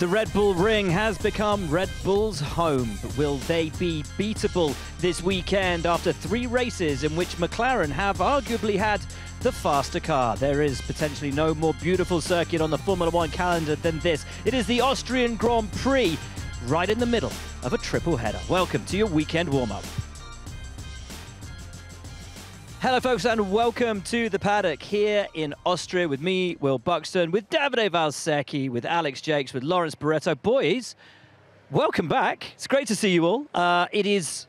The Red Bull Ring has become Red Bull's home, but will they be beatable this weekend after 3 races in which McLaren have arguably had the faster car? There is potentially no more beautiful circuit on the Formula One calendar than this. It is the Austrian Grand Prix, right in the middle of a triple header. Welcome to your weekend warm-up. Hello folks and welcome to the paddock here in Austria with me, Will Buxton, with Davide Valsecchi, with Alex Jacques, with Lawrence Barretto. Boys, welcome back. It's great to see you all. It is,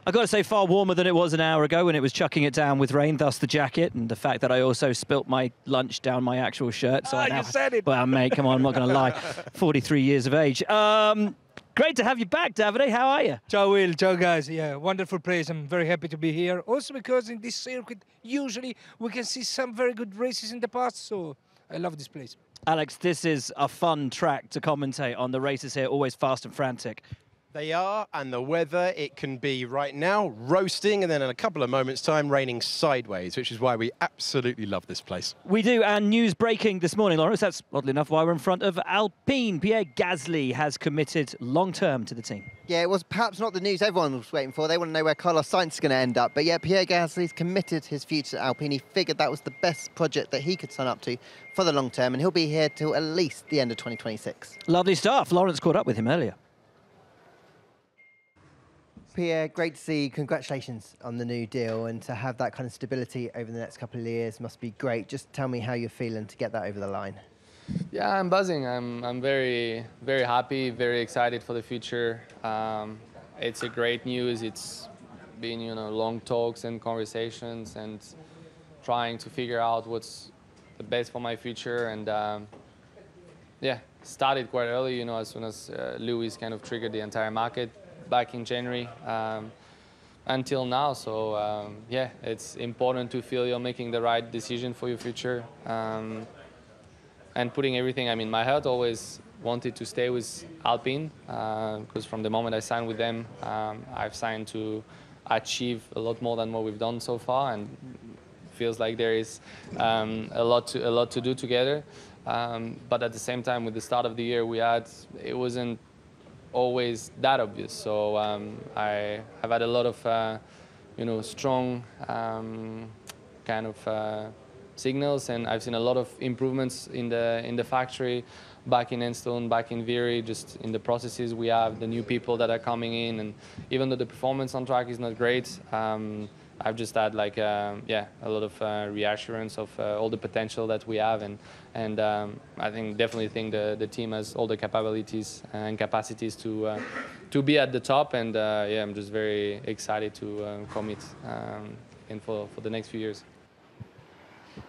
I've got to say, far warmer than it was an hour ago when it was chucking it down with rain, thus the jacket, and the fact that I also spilt my lunch down my actual shirt. So you said it. Well, mate, come on, I'm not going to lie. 43 years of age. Great to have you back, Davide. How are you? Ciao, Will. Ciao, guys. Yeah, wonderful place. I'm very happy to be here. Also because in this circuit, usually we can see some very good races in the past, so I love this place. Alex, this is a fun track to commentate on. The races here, always fast and frantic. They are, and the weather, it can be right now roasting and then in a couple of moments' time raining sideways, which is why we absolutely love this place. We do, and news breaking this morning, Lawrence, that's oddly enough why we're in front of Alpine. Pierre Gasly has committed long-term to the team. Yeah, it was perhaps not the news everyone was waiting for. They want to know where Carlos Sainz is going to end up. But yeah, Pierre Gasly's committed his future to Alpine. He figured that was the best project that he could sign up to for the long term, and he'll be here till at least the end of 2026. Lovely stuff. Lawrence caught up with him earlier. Pierre, great to see you. Congratulations on the new deal, and to have that kind of stability over the next couple of years must be great. Just tell me how you're feeling to get that over the line. Yeah, I'm buzzing. I'm very, very happy, very excited for the future. It's a great news. It's been, long talks and conversations and trying to figure out what's the best for my future. And yeah, started quite early, as soon as Lewis kind of triggered the entire market back in January until now. So yeah, it's important to feel you're making the right decision for your future and putting everything. My heart always wanted to stay with Alpine because from the moment I signed with them, I've signed to achieve a lot more than what we've done so far, and feels like there is a lot to do together. But at the same time, with the start of the year it wasn't always that obvious. So I have had a lot of strong kind of signals, and I've seen a lot of improvements in the factory, back in Enstone, back in Viry, just in the processes we have, the new people that are coming in, and even though the performance on track is not great, I've just had a lot of reassurance of all the potential that we have, and I definitely think the team has all the capabilities and capacities to be at the top, and yeah, I'm just very excited to commit for the next few years.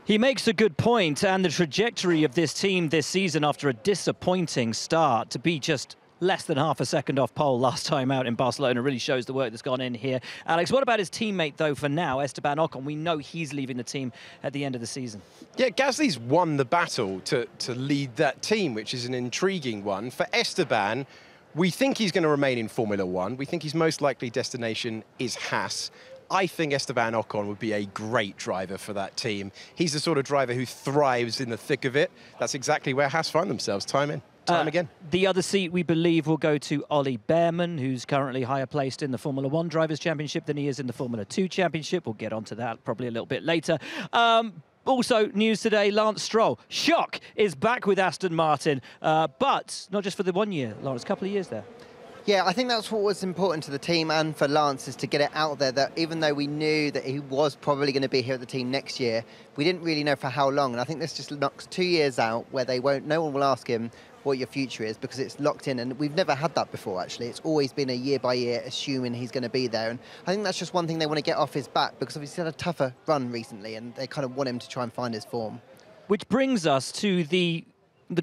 He makes a good point, and the trajectory of this team this season after a disappointing start to be just less than half a second off pole last time out in Barcelona really shows the work that's gone in here. Alex, what about his teammate, though, for now, Esteban Ocon? We know he's leaving the team at the end of the season. Yeah, Gasly's won the battle to lead that team, which is an intriguing one. For Esteban, we think he's going to remain in Formula One. We think his most likely destination is Haas. I think Esteban Ocon would be a great driver for that team. He's the sort of driver who thrives in the thick of it. That's exactly where Haas find themselves time in. Time again. The other seat, we believe, will go to Ollie Behrman, who's currently higher placed in the Formula One Drivers' Championship than he is in the Formula 2 Championship. We'll get onto that probably a little bit later. Also, news today, Lance Stroll. Shock is back with Aston Martin, but not just for the 1 year, Lawrence, a couple of years there. Yeah, I think that's what was important to the team and for Lance, is to get it out there that even though we knew that he was probably going to be here at the team next year, we didn't really know for how long. And I think this just knocks 2 years out where no one will ask him what your future is, because it's locked in, and we've never had that before, actually. It's always been a year by year, assuming he's going to be there, and I think that's just one thing they want to get off his back, because he's had a tougher run recently, and they kind of want him to try and find his form. Which brings us to the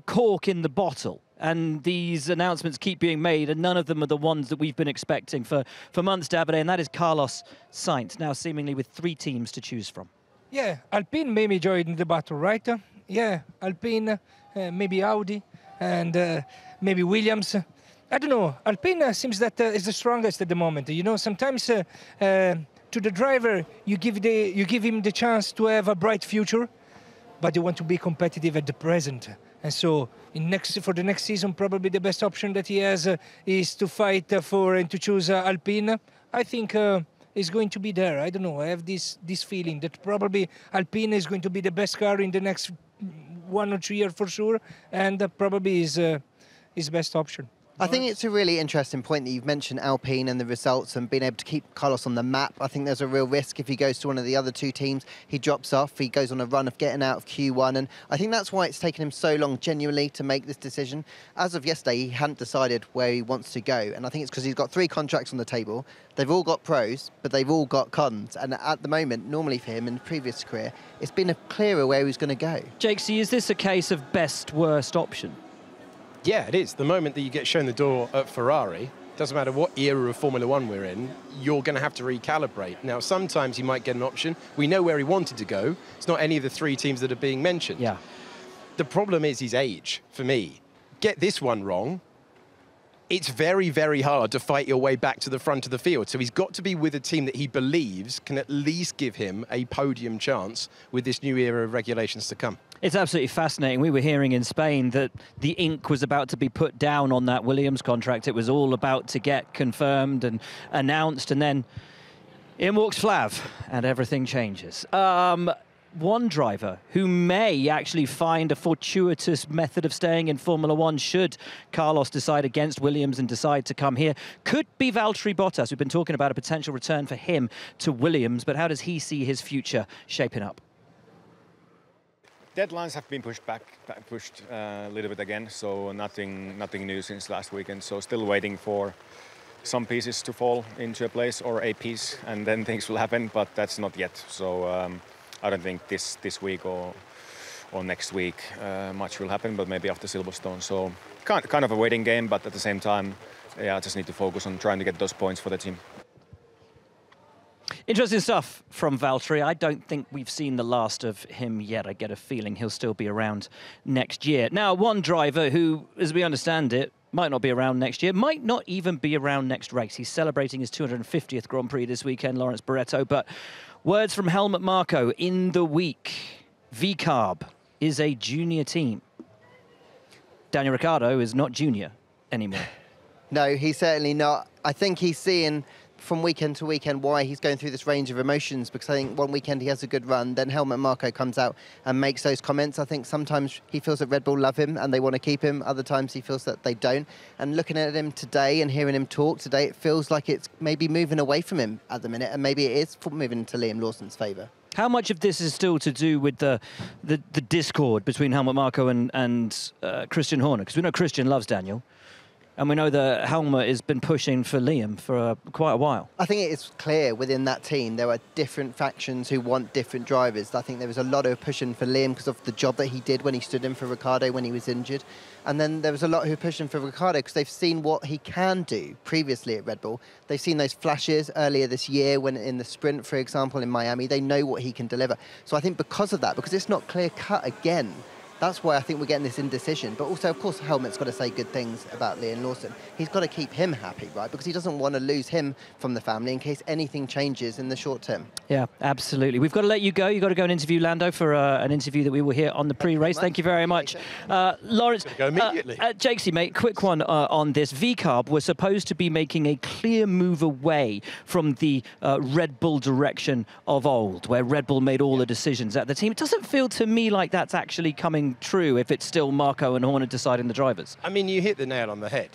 cork in the bottle, and these announcements keep being made, and none of them are the ones that we've been expecting for months, Davide, and that is Carlos Sainz, now seemingly with 3 teams to choose from. Yeah, Alpine maybe joined the battle, right? Yeah, Alpine, maybe Audi, and maybe Williams. I don't know. Alpine seems that is the strongest at the moment. Sometimes to the driver you give him the chance to have a bright future, but you want to be competitive at the present. And so for the next season, probably the best option that he has is to fight for and to choose Alpine. I think is going to be there. I don't know. I have this feeling that probably Alpine is going to be the best car in the next 1 or 2 years for sure, and probably is his best option. I think it's a really interesting point that you've mentioned Alpine and the results and being able to keep Carlos on the map. I think there's a real risk if he goes to one of the other two teams, he drops off, he goes on a run of getting out of Q1, and I think that's why it's taken him so long genuinely to make this decision. As of yesterday, he hadn't decided where he wants to go, and I think it's because he's got 3 contracts on the table. They've all got pros, but they've all got cons, and at the moment, normally for him in the previous career, it's been clearer where he's going to go. Jacques, is this a case of best-worst option? Yeah, it is. The moment that you get shown the door at Ferrari, doesn't matter what era of Formula One we're in, you're going to have to recalibrate. Now, sometimes you might get an option. We know where he wanted to go. It's not any of the 3 teams that are being mentioned. Yeah. The problem is his age, for me. Get this one wrong, it's very, very hard to fight your way back to the front of the field. So he's got to be with a team that he believes can at least give him a podium chance with this new era of regulations to come. It's absolutely fascinating. We were hearing in Spain that the ink was about to be put down on that Williams contract. It was all about to get confirmed and announced, and then in walks Flav, and everything changes. One driver who may actually find a fortuitous method of staying in Formula One should Carlos decide against Williams and decide to come here could be Valtteri Bottas. We've been talking about a potential return for him to Williams, but how does he see his future shaping up? Deadlines have been pushed a little bit again, so nothing new since last weekend. So still waiting for some pieces to fall into a place or a piece, and then things will happen. But that's not yet. So I don't think this week or next week much will happen. But maybe after Silverstone. So kind of a waiting game, but at the same time, yeah, I just need to focus on trying to get those points for the team. Interesting stuff from Valtteri. I don't think we've seen the last of him yet. I get a feeling he'll still be around next year. Now, one driver who, as we understand it, might not be around next year, might not even be around next race. He's celebrating his 250th Grand Prix this weekend, Lawrence Barretto. But words from Helmut Marko in the week. VCARB is a junior team. Daniel Ricciardo is not junior anymore. No, he's certainly not. I think he's seeing from weekend to weekend why he's going through this range of emotions, because I think one weekend he has a good run, then Helmut Marko comes out and makes those comments. I think sometimes he feels that Red Bull love him and they want to keep him, other times he feels that they don't. And looking at him today and hearing him talk today, it feels like it's maybe moving away from him at the minute, and maybe it is moving into Liam Lawson's favour. How much of this is still to do with the discord between Helmut Marko and Christian Horner? Because we know Christian loves Daniel. And we know that Helmut has been pushing for Liam for quite a while. I think it is clear within that team there are different factions who want different drivers. I think there was a lot of pushing for Liam because of the job that he did when he stood in for Ricciardo when he was injured. And then there was a lot who are pushing for Ricciardo because they've seen what he can do previously at Red Bull. They've seen those flashes earlier this year when in the sprint, for example, in Miami. They know what he can deliver. So I think because of that, because it's not clear-cut again, that's why I think we're getting this indecision. But also, of course, Helmut's got to say good things about Liam Lawson. He's got to keep him happy, right? Because he doesn't want to lose him from the family in case anything changes in the short term. Yeah, absolutely. We've got to let you go. You've got to go and interview Lando for an interview that we will hear on the pre-race. Thank you very much. Lawrence, go immediately. Jacques, mate, quick one on this. VCARB was supposed to be making a clear move away from the Red Bull direction of old, where Red Bull made all the decisions at the team. It doesn't feel to me like that's actually coming true if it's still Marko and Horner deciding the drivers. I mean, you hit the nail on the head.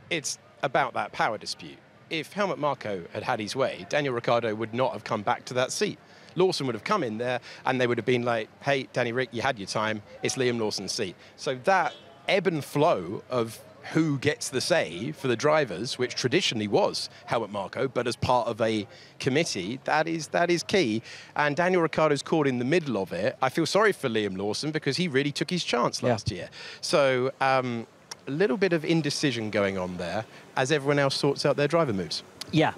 It's about that power dispute. If Helmut Marko had had his way, Daniel Ricciardo would not have come back to that seat. Lawson would have come in there and they would have been like, hey, Danny Rick, you had your time. It's Liam Lawson's seat. So that ebb and flow of who gets the say for the drivers, which traditionally was Helmut Marko, but as part of a committee, that is key. And Daniel Ricciardo's caught in the middle of it. I feel sorry for Liam Lawson because he really took his chance last year. So a little bit of indecision going on there as everyone else sorts out their driver moves. Yeah,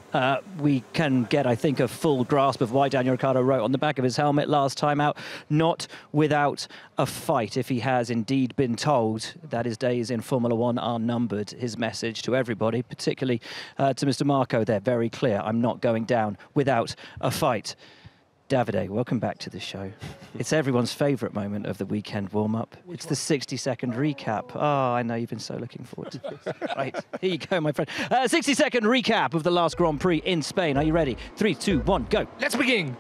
we can get, I think, a full grasp of why Daniel Ricciardo wrote on the back of his helmet last time out, not without a fight, if he has indeed been told that his days in Formula One are numbered. His message to everybody, particularly to Mr. Marko there, very clear, I'm not going down without a fight. Davide, welcome back to the show. It's everyone's favourite moment of the weekend warm-up. It's the 60-second recap. Oh, I know you've been so looking forward to this. Right, here you go, my friend. 60-second recap of the last Grand Prix in Spain. Are you ready? 3, 2, 1, go. Let's begin.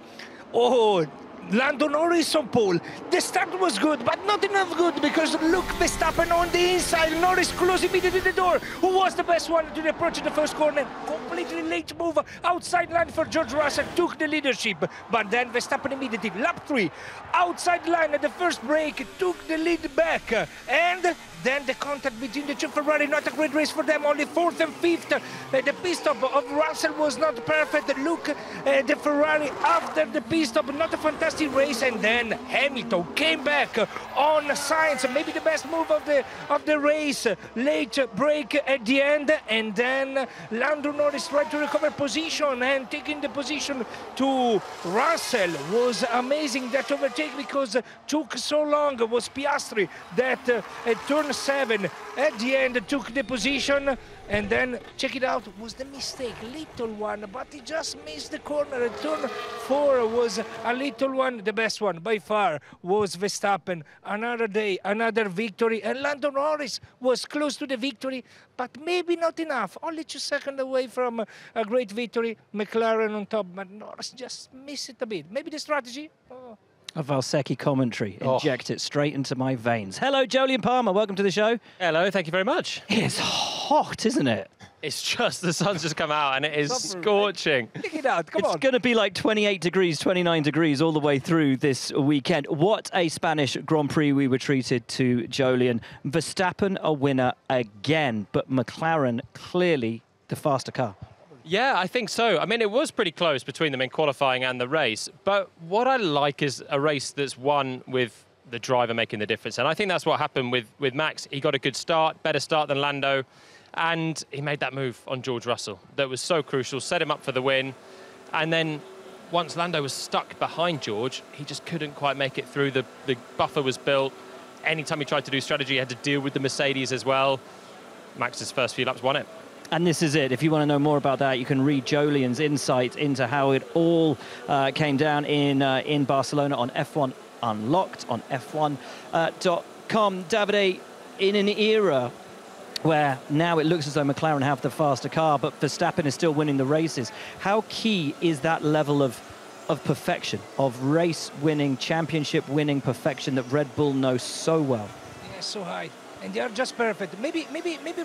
Oh, Lando Norris on pole. The start was good, but not enough good because look, Verstappen on the inside. Norris close immediately the door. Who was the best one to approach the first corner? Completely late move outside line for George Russell. Took the leadership, but then Verstappen immediately, lap 3, outside line at the first break, took the lead back. And then the contact between the two Ferrari, not a great race for them, only 4th and 5th. The pit stop of Russell was not perfect. Look, the Ferrari after the pit stop, not a fantastic race, and then Hamilton came back on Sainz, maybe the best move of the race. Late break at the end, and then Lando Norris tried to recover position, and taking the position to Russell was amazing. That overtake because took so long was Piastri that at turn 7 at the end took the position. And then, check it out, was the mistake, little one, but he just missed the corner. At turn 4 was a little one. The best one, by far, was Verstappen. Another day, another victory. And Lando Norris was close to the victory, but maybe not enough. Only 2 seconds away from a great victory. McLaren on top, but Norris just missed it a bit. Maybe the strategy? Oh. A Valsecchi commentary. Inject it straight into my veins. Hello, Jolyon Palmer. Welcome to the show. Hello, thank you very much. It's hot, isn't it? It's just, the sun's just come out and it is scorching. Check it out, come on. It's going to be like 28 degrees, 29 degrees all the way through this weekend. What a Spanish Grand Prix we were treated to, Jolyon. Verstappen a winner again, but McLaren clearly the faster car. Yeah, I think so. I mean, it was pretty close between them in qualifying and the race. But what I like is a race that's won with the driver making the difference. And I think that's what happened with Max. He got a good start, better start than Lando. And he made that move on George Russell that was so crucial, set him up for the win. And then once Lando was stuck behind George, he just couldn't quite make it through. The buffer was built. Anytime he tried to do strategy, he had to deal with the Mercedes as well. Max's first few laps won it. And this is it. If you want to know more about that, you can read Jolyon's insight into how it all came down in Barcelona on F1 Unlocked on F1.com. Davide, in an era where now it looks as though McLaren have the faster car, but Verstappen is still winning the races, how key is that level of perfection, of race-winning, championship-winning perfection that Red Bull knows so well? Yeah, so high. And they are just perfect. Maybe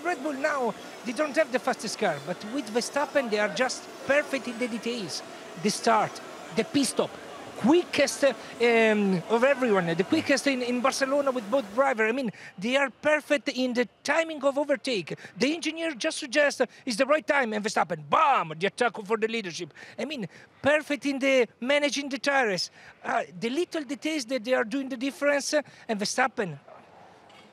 Red Bull now, they don't have the fastest car, but with Verstappen, they are just perfect in the details. The start, the pit stop, quickest of everyone, the quickest in Barcelona with both drivers. I mean, they are perfect in the timing of overtake. The engineer just suggests it's the right time, and Verstappen, bam, the attack for the leadership. I mean, perfect in the managing the tires. The little details that they are doing the difference, and Verstappen,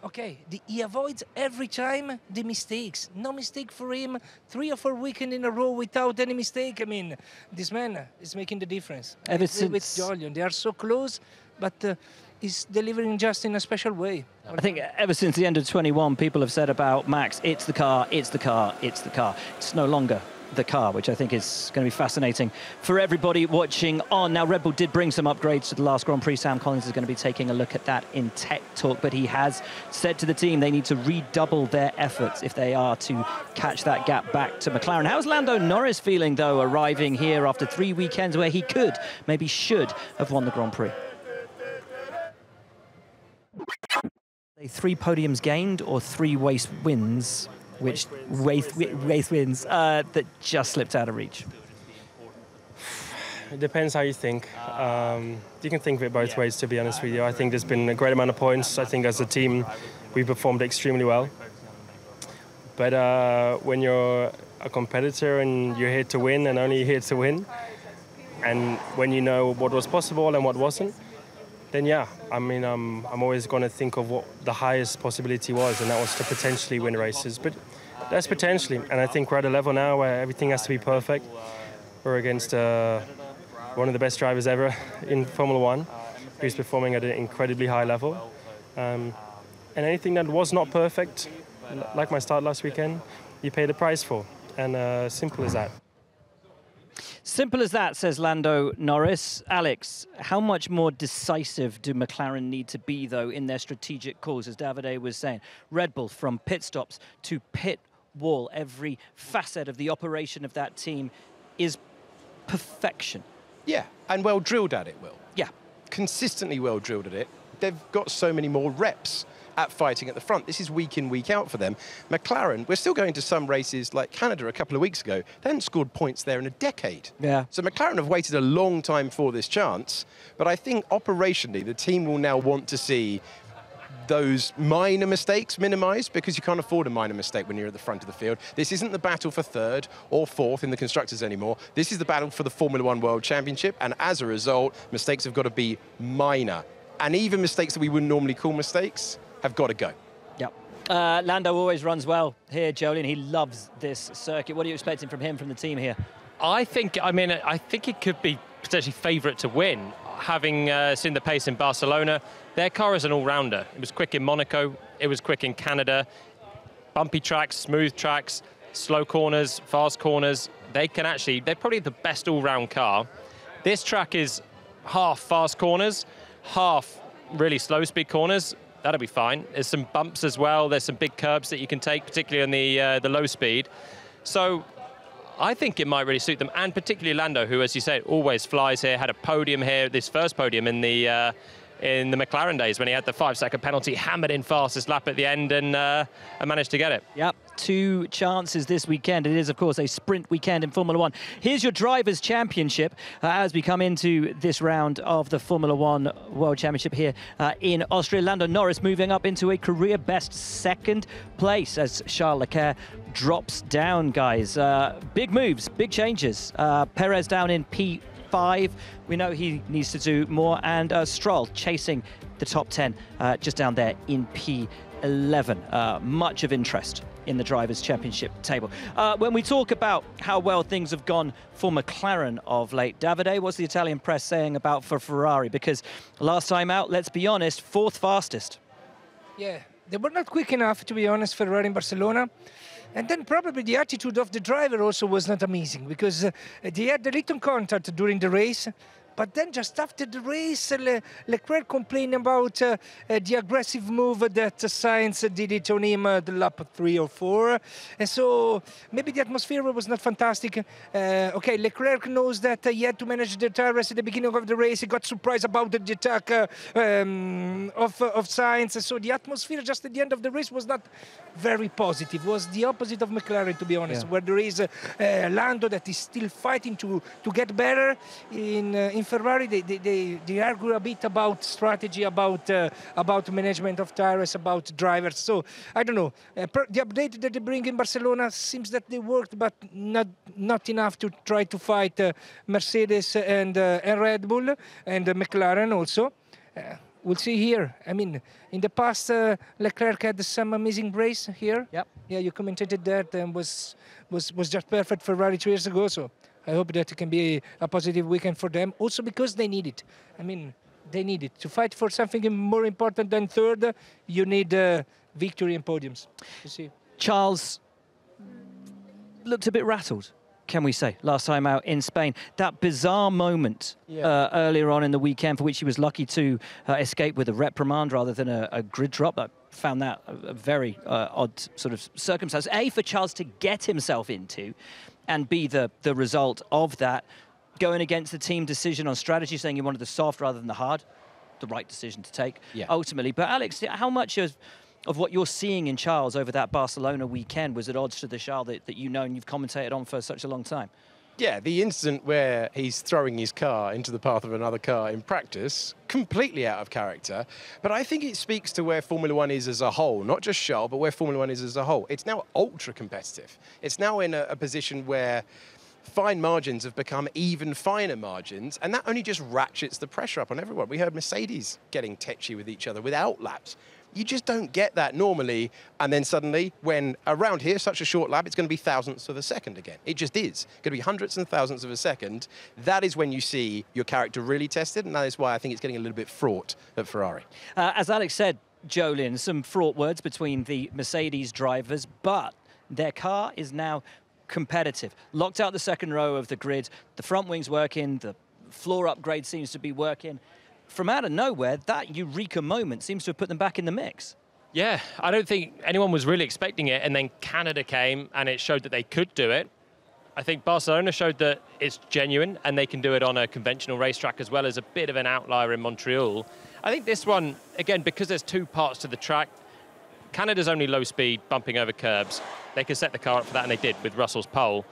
okay, he avoids every time the mistakes. No mistake for him. 3 or 4 weekends in a row without any mistake. I mean, this man is making the difference. Ever since with since Jolyon, they are so close, but he's delivering just in a special way. I think ever since the end of 21, people have said about Max, it's the car, it's the car, it's the car. It's no longer the car, which I think is going to be fascinating for everybody watching on. Now, Red Bull did bring some upgrades to the last Grand Prix. Sam Collins is going to be taking a look at that in Tech Talk, but he has said to the team they need to redouble their efforts if they are to catch that gap back to McLaren. How's Lando Norris feeling, though, arriving here after 3 weekends where he could, maybe should, have won the Grand Prix? 3 podiums gained or 3 race wins, which race wins that just slipped out of reach? It depends how you think. You can think of it both ways, to be honest with you. I think there's been a great amount of points. I think as a team, we performed extremely well. But when you're a competitor and you're here to win and only here to win, and when you know what was possible and what wasn't, then yeah, I mean, I'm always going to think of what the highest possibility was, and that was to potentially win races. But that's potentially, and I think we're at a level now where everything has to be perfect. We're against one of the best drivers ever in Formula One, who's performing at an incredibly high level. And anything that was not perfect, like my start last weekend, you pay the price for, and simple as that. Simple as that, says Lando Norris. Alex, how much more decisive do McLaren need to be, though, in their strategic calls, as Davide was saying? Red Bull, from pit stops to pit wall, every facet of the operation of that team is perfection. Yeah, and well drilled at it, Will. Yeah. Consistently well drilled at it. They've got so many more reps at fighting at the front. This is week in, week out for them. McLaren, we're still going to some races like Canada a couple of weeks ago. They hadn't scored points there in a decade. Yeah. So McLaren have waited a long time for this chance, but I think operationally the team will now want to see those minor mistakes minimised, because you can't afford a minor mistake when you're at the front of the field. This isn't the battle for third or fourth in the Constructors anymore. This is the battle for the Formula One World Championship, and as a result, mistakes have got to be minor. And even mistakes that we wouldn't normally call mistakes have got to go. Yep. Lando always runs well here, Jolyon. He loves this circuit. What are you expecting from him, from the team here? I think it could be potentially favourite to win, having seen the pace in Barcelona. Their car is an all-rounder. It was quick in Monaco, it was quick in Canada. Bumpy tracks, smooth tracks, slow corners, fast corners. They're probably the best all-round car. This track is half fast corners, half really slow speed corners. That'll be fine. There's some bumps as well. There's some big curbs that you can take, particularly on the low speed. So I think it might really suit them, and particularly Lando, who, as you said, always flies here, had a podium here, this first podium in the McLaren days when he had the 5-second penalty, hammered in fastest lap at the end, and managed to get it. Yep, 2 chances this weekend. It is, of course, a sprint weekend in Formula One. Here's your Drivers' Championship as we come into this round of the Formula One World Championship here in Austria. Lando Norris moving up into a career-best 2nd place as Charles Leclerc drops down, guys. Big moves, big changes. Perez down in P5. We know he needs to do more, and Stroll chasing the top 10 just down there in P11. Much of interest in the Drivers' Championship table. When we talk about how well things have gone for McLaren of late, Davide, what's the Italian press saying about for Ferrari? Because last time out, let's be honest, 4th fastest. Yeah, they were not quick enough, to be honest, Ferrari in Barcelona. And then probably the attitude of the driver also was not amazing, because they had a little contact during the race. But then just after the race, Leclerc complained about the aggressive move that Sainz did it on him the lap 3 or 4. And so maybe the atmosphere was not fantastic. Okay, Leclerc knows that he had to manage the tires at the beginning of the race. He got surprised about the attack of Sainz. So the atmosphere just at the end of the race was not very positive. It was the opposite of McLaren, to be honest, where there is Lando that is still fighting to get better. In Ferrari, they argue a bit about strategy, about management of tires, about drivers. So I don't know. The update that they bring in Barcelona seems that they worked, but not enough to try to fight Mercedes and Red Bull and McLaren also. We'll see here. I mean, in the past, Leclerc had some amazing race here. Yep. Yeah, you commented that, and was just perfect Ferrari 2 years ago. So I hope that it can be a positive weekend for them, also because they need it. I mean, they need it. To fight for something more important than third, you need victory and podiums. You see. Charles looked a bit rattled, can we say, last time out in Spain. That bizarre moment earlier on in the weekend, for which he was lucky to escape with a reprimand rather than a grid drop. I found that a very odd sort of circumstance. A, for Charles to get himself into, and B, the result of that, going against the team decision on strategy, saying he wanted the soft rather than the hard. The right decision to take, ultimately. But Alex, how much of what you're seeing in Charles over that Barcelona weekend was at odds to the Charles that you know and you've commentated on for such a long time? Yeah, the incident where he's throwing his car into the path of another car in practice, completely out of character. But I think it speaks to where Formula One is as a whole, not just Charles, but where Formula One is as a whole. It's now ultra competitive. It's now in a position where fine margins have become even finer margins, and that only just ratchets the pressure up on everyone. We heard Mercedes getting tetchy with each other without laps. You just don't get that normally, and then suddenly, when around here, such a short lap, it's going to be thousandths of a second again. It just is. Going to be hundredths and thousandths of a second. That is when you see your character really tested, and that is why I think it's getting a little bit fraught at Ferrari. As Alex said, Jolyon, some fraught words between the Mercedes drivers, but their car is now competitive. Locked out the second row of the grid, the front wing's working, the floor upgrade seems to be working. From out of nowhere, that eureka moment seems to have put them back in the mix. Yeah, I don't think anyone was really expecting it, and then Canada came and it showed that they could do it. I think Barcelona showed that it's genuine and they can do it on a conventional racetrack as well as a bit of an outlier in Montreal. I think this one, again, because there's two parts to the track, Canada's only low speed, bumping over curbs. They can set the car up for that, and they did with Russell's pole.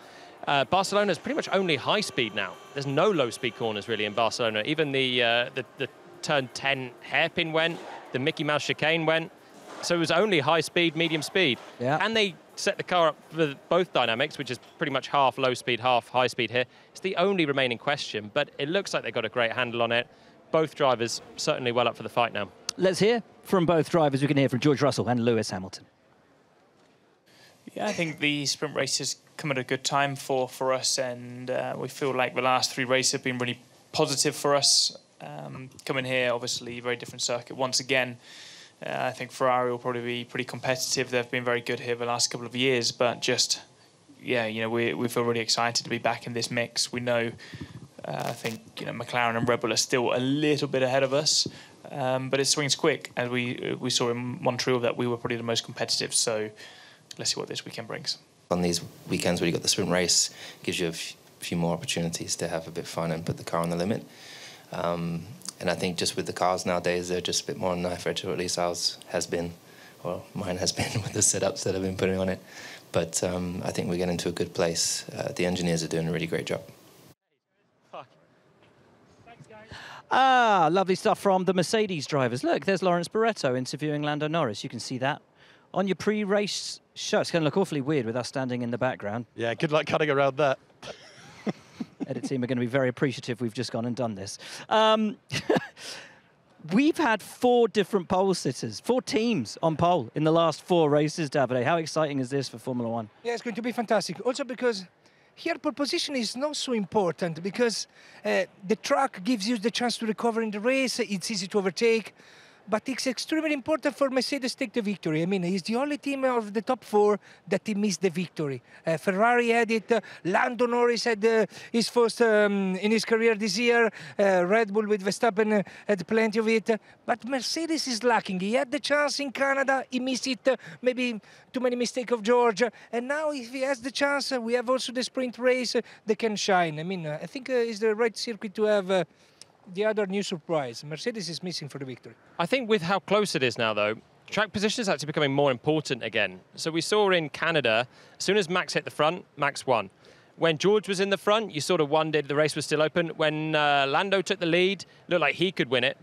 Barcelona's pretty much only high speed now. There's no low speed corners really in Barcelona. Even the turn 10 hairpin went, the Mickey Mouse chicane went. So it was only high speed, medium speed. Yeah. And they set the car up for both dynamics, which is pretty much half low speed, half high speed here. It's the only remaining question, but it looks like they've got a great handle on it. Both drivers certainly well up for the fight now. Let's hear from both drivers. We can hear from George Russell and Lewis Hamilton. Yeah, I think the sprint race has come at a good time for us, and we feel like the last 3 races have been really positive for us. Coming here, obviously, very different circuit once again. I think Ferrari will probably be pretty competitive. They've been very good here the last couple of years, but just, yeah, you know, we feel really excited to be back in this mix. We know, I think, you know, McLaren and Red Bull are still a little bit ahead of us, but it swings quick, and we saw in Montreal that we were probably the most competitive. So let's see what this weekend brings. On these weekends where you've got the sprint race, gives you a few more opportunities to have a bit of fun and put the car on the limit. And I think just with the cars nowadays, they're just a bit more on knife edge, or at least ours has been, or mine has been with the setups that I've been putting on it. But I think we're getting to a good place. The engineers are doing a really great job. Ah, lovely stuff from the Mercedes drivers. Look, there's Lawrence Barretto interviewing Lando Norris. You can see that on your pre-race show. It's going to look awfully weird with us standing in the background. Yeah, good luck cutting around that. Edit team are going to be very appreciative we've just gone and done this. We've had 4 different pole sitters, 4 teams on pole in the last 4 races, Davide. How exciting is this for Formula One? Yeah, it's going to be fantastic. Also because here pole position is not so important, because the track gives you the chance to recover in the race. It's easy to overtake. But it's extremely important for Mercedes to take the victory. I mean, he's the only team of the top 4 that he missed the victory. Ferrari had it. Lando Norris had his first in his career this year. Red Bull with Verstappen had plenty of it. But Mercedes is lacking. He had the chance in Canada. He missed it. Maybe too many mistakes of George. And now if he has the chance, we have also the sprint race. They can shine. I mean, I think it's the right circuit to have the other new surprise. Mercedes is missing for the victory. I think with how close it is now, though, track position is actually becoming more important again. So we saw in Canada, as soon as Max hit the front, Max won. When George was in the front, you sort of wondered the race was still open. When Lando took the lead, looked like he could win it.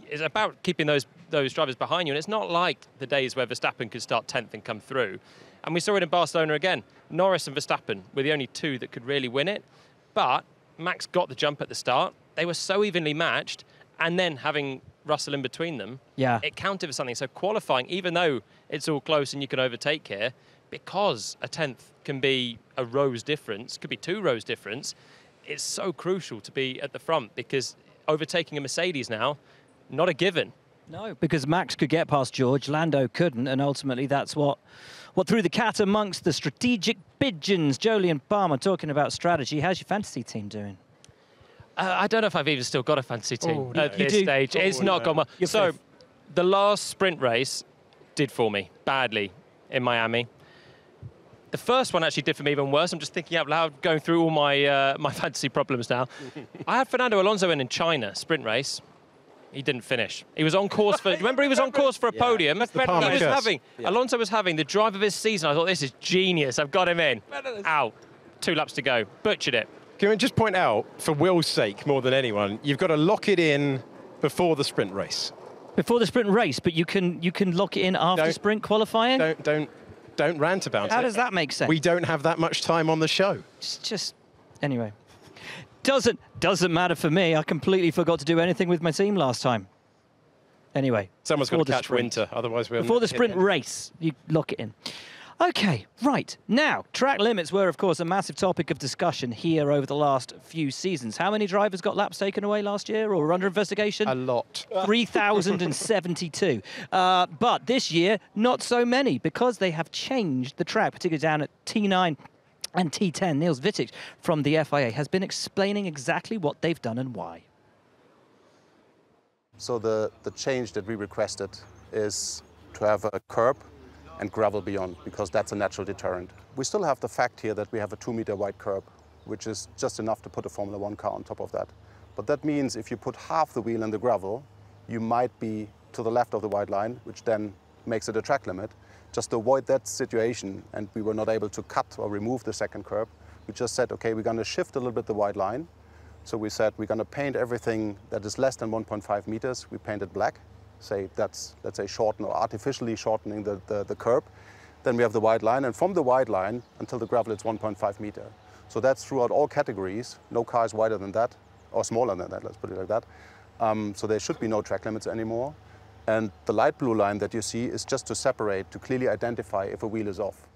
It's about keeping those drivers behind you, and it's not like the days where Verstappen could start 10th and come through. And we saw it in Barcelona again. Norris and Verstappen were the only 2 that could really win it. But Max got the jump at the start. They were so evenly matched, and then having Russell in between them, it counted for something. So qualifying, even though it's all close and you can overtake here, because a 10th can be a row's difference, could be 2 rows difference, it's so crucial to be at the front, because overtaking a Mercedes now, not a given. No, because Max could get past George, Lando couldn't, and ultimately that's what threw the cat amongst the strategic pigeons. Jolyon Palmer talking about strategy. How's your fantasy team doing? I don't know if I've even still got a fantasy team at this stage. It's not gone well. So the last sprint race did for me badly in Miami. The first one actually did for me even worse. I'm just thinking out loud, going through all my my fantasy problems now. I had Fernando Alonso in China, sprint race. He didn't finish. He was on course for, remember he was on course for a podium? Alonso was having the drive of his season. I thought, this is genius, I've got him in. Ow, 2 laps to go, butchered it. Can we just point out, for Will's sake more than anyone, you've got to lock it in before the sprint race. Before the sprint race, but you can lock it in after sprint qualifying? Don't rant about it. How does that make sense? We don't have that much time on the show. It's just, anyway. Doesn't matter for me. I completely forgot to do anything with my team last time. Anyway. Someone's got to catch winter, otherwise we'll... Before the sprint race, you lock it in. Okay, right. Now, track limits were, of course, a massive topic of discussion here over the last few seasons. How many drivers got laps taken away last year or were under investigation? A lot. 3,072. But this year, not so many, because they have changed the track, particularly down at T9 And T10, Niels Wittig from the FIA, has been explaining exactly what they've done and why. So the change that we requested is to have a curb and gravel beyond, because that's a natural deterrent. We still have the fact here that we have a 2-meter wide curb, which is just enough to put a Formula One car on top of that. But that means if you put half the wheel in the gravel, you might be to the left of the white line, which then makes it a track limit. Just to avoid that situation, and we were not able to cut or remove the second curb, we just said, okay, we're going to shift a little bit the white line. So we said we're going to paint everything that is less than 1.5 meters. We painted black. Say that's, let's say, shorten or artificially shortening the curb. Then we have the white line, and from the white line until the gravel, it's 1.5 meter. So that's throughout all categories. No car is wider than that, or smaller than that, let's put it like that. So there should be no track limits anymore. And the light blue line that you see is just to separate, to clearly identify if a wheel is off.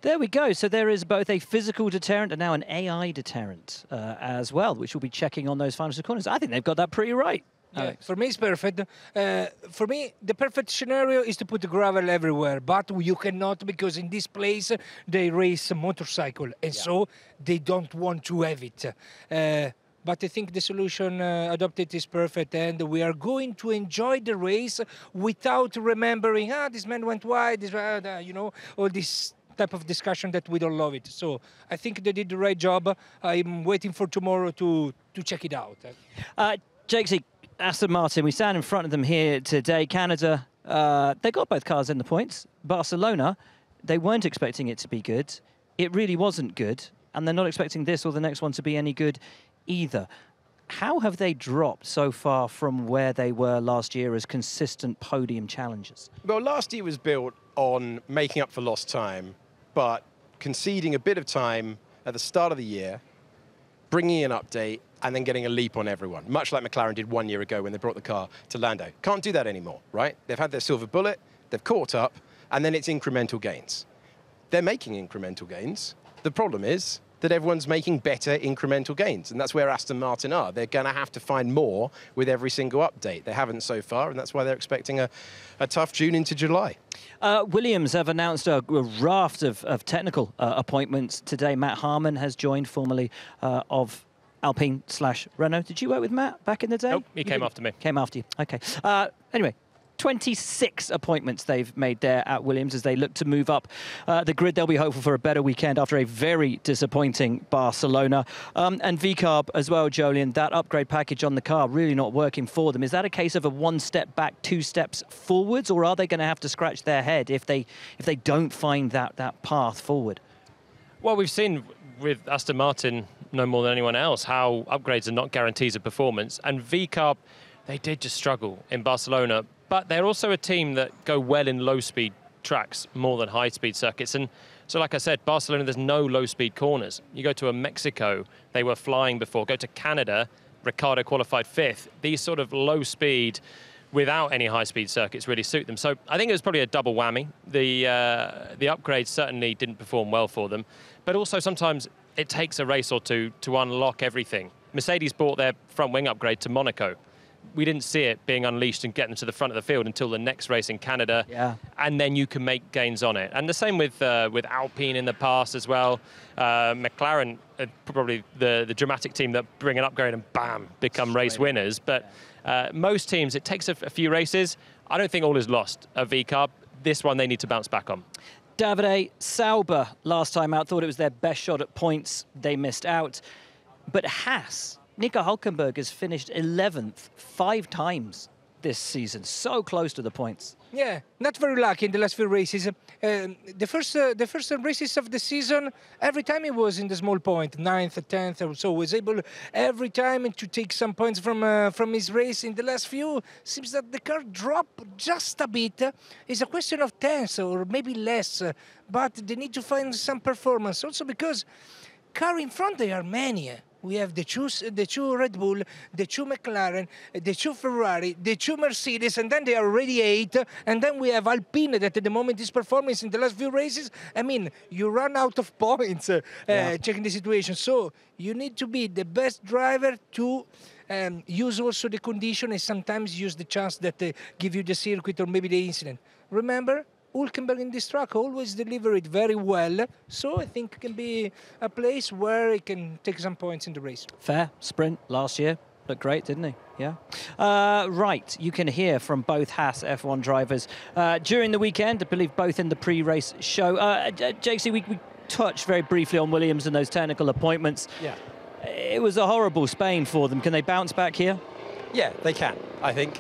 There we go. So there is both a physical deterrent and now an AI deterrent as well, which will be checking on those final two corners. I think they've got that pretty right. Yeah, for me, it's perfect. For me, the perfect scenario is to put the gravel everywhere, but you cannot, because in this place they race a motorcycle, and so they don't want to have it. But I think the solution adopted is perfect, and we are going to enjoy the race without remembering, this man went wide, you know, all this type of discussion that we don't love it. So I think they did the right job. I'm waiting for tomorrow to check it out. Jacques, Aston Martin, we stand in front of them here today. Canada, they got both cars in the points. Barcelona, they weren't expecting it to be good. It really wasn't good, and they're not expecting this or the next one to be any good either. How have they dropped so far from where they were last year as consistent podium challengers? Well, last year was built on making up for lost time, but conceding a bit of time at the start of the year, bringing an update, and then getting a leap on everyone, much like McLaren did 1 year ago when they brought the car to Lando. Can't do that anymore, right? They've had their silver bullet, they've caught up, and then it's incremental gains. They're making incremental gains. The problem is that everyone's making better incremental gains, and that's where Aston Martin are. They're going to have to find more with every single update. They haven't so far, and that's why they're expecting a tough June into July. Williams have announced a raft of technical appointments today. Matt Harmon has joined, formerly of Alpine/Renault. Did you work with Matt back in the day? Nope, he came after me. Came after you, okay. Anyway, 26 appointments they've made there at Williams as they look to move up the grid. They'll be hopeful for a better weekend after a very disappointing Barcelona. And VCARB as well, Jolyon, that upgrade package on the car really not working for them. Is that a case of a 1 step back, 2 steps forwards, or are they going to have to scratch their head if they don't find that path forward? Well, we've seen with Aston Martin, no more than anyone else, how upgrades are not guarantees of performance. And VCARB, they did just struggle in Barcelona. But they're also a team that go well in low-speed tracks more than high-speed circuits. And so, like I said, Barcelona, there's no low-speed corners. You go to a Mexico, they were flying before. Go to Canada, Ricciardo qualified 5th. These sort of low-speed, without any high-speed circuits really suit them. So I think it was probably a double whammy. The upgrades certainly didn't perform well for them. But also sometimes it takes a race or two to unlock everything. Mercedes brought their front-wing upgrade to Monaco. We didn't see it being unleashed and get them to the front of the field until the next race in Canada, and then you can make gains on it. And the same with Alpine in the past as well. McLaren, probably the dramatic team that bring an upgrade and bam, become race winners. But most teams, it takes a few races. I don't think all is lost at VCARB. This one they need to bounce back on. Davide, Sauber last time out thought it was their best shot at points. They missed out. But Haas, Nico Hülkenberg has finished 11th 5 times this season, so close to the points. Yeah, not very lucky in the last few races. The first races of the season, every time he was in the small point, 9th, 10th, or so, was able every time to take some points from his race. In the last few, seems that the car dropped just a bit. It's a question of tenths or maybe less, but they need to find some performance. Also because car in front, there are many. We have the two Red Bull, the 2 McLaren, the 2 Ferrari, the 2 Mercedes, and then they are already 8. And then we have Alpine that at the moment is performing in the last few races. I mean, you run out of points checking the situation. So you need to be the best driver to use also the condition and sometimes use the chance that give you the circuit or maybe the incident. Remember, Hülkenberg in this track always deliver it very well. So I think it can be a place where he can take some points in the race. Fair sprint last year. Looked great, didn't he? Yeah. Right, you can hear from both Haas F1 drivers during the weekend, I believe both in the pre-race show. JC, we touched very briefly on Williams and those technical appointments. Yeah. It was a horrible Spain for them. Can they bounce back here? Yeah, they can. I think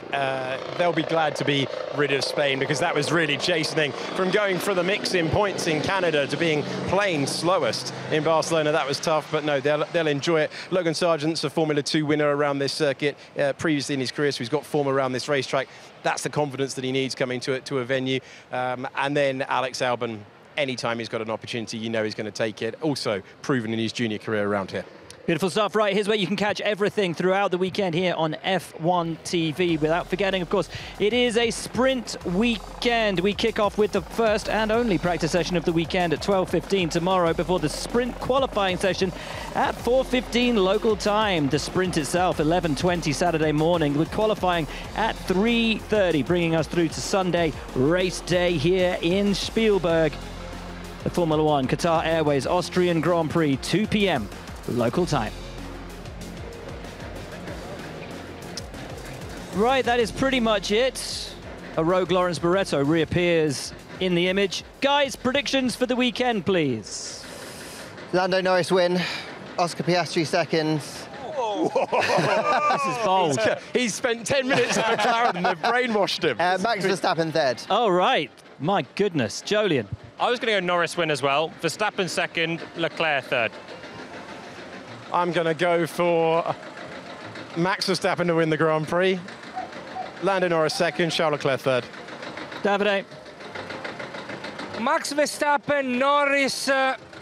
they'll be glad to be rid of Spain, because that was really chastening. From going for the mix in points in Canada to being plain slowest in Barcelona, that was tough, but no, they'll enjoy it. Logan Sargent's a Formula 2 winner around this circuit previously in his career, so he's got form around this racetrack. That's the confidence that he needs coming to a venue. And then Alex Albon, anytime he's got an opportunity, you know he's going to take it. Also proven in his junior career around here. Beautiful stuff. Right, here's where you can catch everything throughout the weekend here on F1 TV. Without forgetting, of course, it is a sprint weekend. We kick off with the first and only practice session of the weekend at 12:15 tomorrow, before the sprint qualifying session at 4:15 local time. The sprint itself, 11:20 Saturday morning, with qualifying at 3:30, bringing us through to Sunday race day here in Spielberg. The Formula 1 Qatar Airways Austrian Grand Prix, 2 p.m. local time. Right, that is pretty much it. A rogue Lawrence Barretto reappears in the image. Guys, predictions for the weekend, please. Lando Norris win, Oscar Piastri second. This is bold. He's spent 10 minutes at McLaren and they've brainwashed him. Max Verstappen third. Oh, right. My goodness. Jolyon. I was going to go Norris win as well. Verstappen second, Leclerc third. I'm going to go for Max Verstappen to win the Grand Prix. Lando Norris second, Charles Leclerc third. Davide. Max Verstappen, Norris,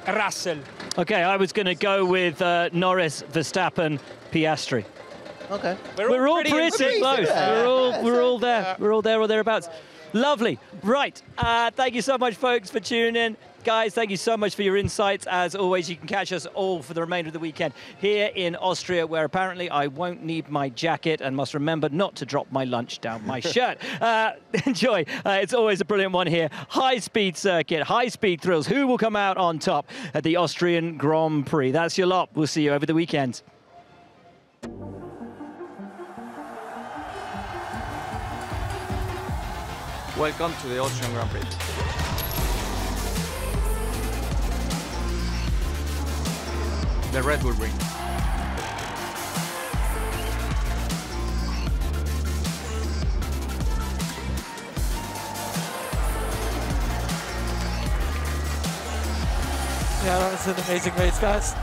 Russell. Okay, I was going to go with Norris, Verstappen, Piastri. Okay. We're all pretty close. We're all there. We're all there or thereabouts. Lovely. Right. Thank you so much, folks, for tuning in. Guys, thank you so much for your insights. As always, you can catch us all for the remainder of the weekend here in Austria, where apparently I won't need my jacket and must remember not to drop my lunch down my shirt. Enjoy. It's always a brilliant one here. High-speed circuit, high-speed thrills. Who will come out on top at the Austrian Grand Prix? That's your lot. We'll see you over the weekend. Welcome to the Austrian Grand Prix. The Red Bull Ring. Yeah, that was an amazing race, guys.